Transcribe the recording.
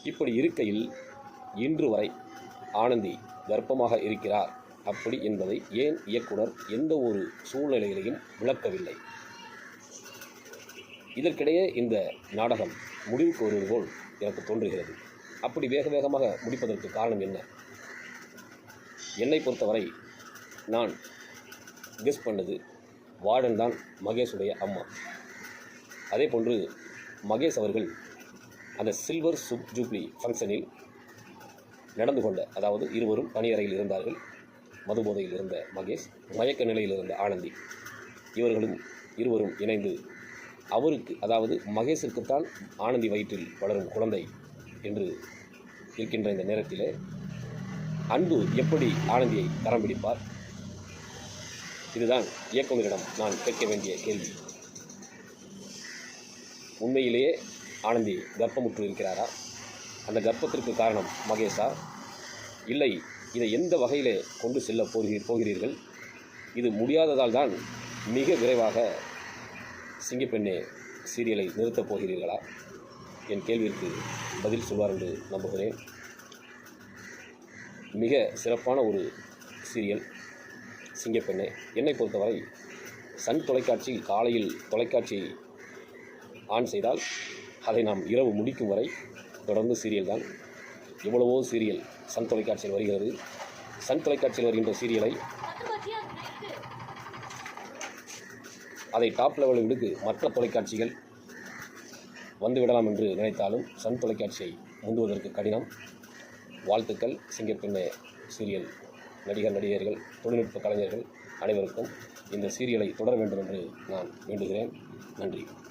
இப்படி இருக்கையில் இன்று வரை ஆனந்தி கர்ப்பமாக இருக்கிறார் அப்படி என்பதை ஏன் இயக்குனர் எந்த ஒரு சூழ்நிலையிலையும் விளக்கவில்லை? இதற்கிடையே இந்த நாடகம் முடிவுக்கு வருவது போல் எனக்கு தோன்றுகிறது. அப்படி வேக வேகமாக முடிப்பதற்கு காரணம் என்ன? என்னை பொறுத்தவரை நான் கெஸ் பண்ணது வார்டன் தான் மகேஷுடைய அம்மா. அதே போன்று மகேஷ் அவர்கள் அந்த சில்வர் ஜூப்ளி ஃபங்க்ஷனில் நடந்து கொண்ட, அதாவது இருவரும் தனியறையில் இருந்தார்கள். மதுபோதையில் இருந்த மகேஷ், மயக்க நிலையில் இருந்த ஆனந்தி, இவர்களும் இருவரும் இணைந்து அவருக்கு, அதாவது மகேஷிற்குத்தான் ஆனந்தி வயிற்றில் வளரும் குழந்தை என்று இருக்கின்ற இந்த நேரத்தில் அன்பு எப்படி ஆனந்தியை கரம் பிடிப்பார்? இதுதான் இயக்குநரிடம் நான் கேட்க வேண்டிய கேள்வி. உண்மையிலேயே ஆனந்தி கர்ப்பமுற்று இருக்கிறாரா? அந்த கர்ப்பத்திற்கு காரணம் மகேஷா? இல்லை, இதை எந்த வகையில் கொண்டு செல்ல போகிறீர்கள்? இது முடியாததால் தான் மிக விரைவாக சிங்கப்பெண்ணே சீரியலை நிறுத்தப் போகிறீர்களா? என் கேள்விற்கு பதில் சொல்வார் என்று நம்புகிறேன். மிக சிறப்பான ஒரு சீரியல் சிங்கப்பெண்ணே. என்னை பொறுத்தவரை சன் தொலைக்காட்சியில் காலையில் தொலைக்காட்சியை ஆன் செய்தால் அதை நாம் இரவு முடிக்கும் வரை தொடர்ந்து சீரியல் தான். எவ்வளவோ சீரியல் சன் தொலைக்காட்சியில் வருகிறது. சன் தொலைக்காட்சியில் வருகின்ற சீரியலை அதை டாப் லெவலில் விடுக்கு மற்ற தொலைக்காட்சிகள் வந்துவிடலாம் என்று நினைத்தாலும் சன் தொலைக்காட்சியை முந்துவதற்கு கடினம். வாழ்த்துக்கள் சிங்கப்பெண்ணே சீரியல் நடிகர்கள், தொழில்நுட்ப கலைஞர்கள் அனைவருக்கும் இந்த சீரியலை தொடர வேண்டும் என்று நான் வேண்டுகிறேன். நன்றி.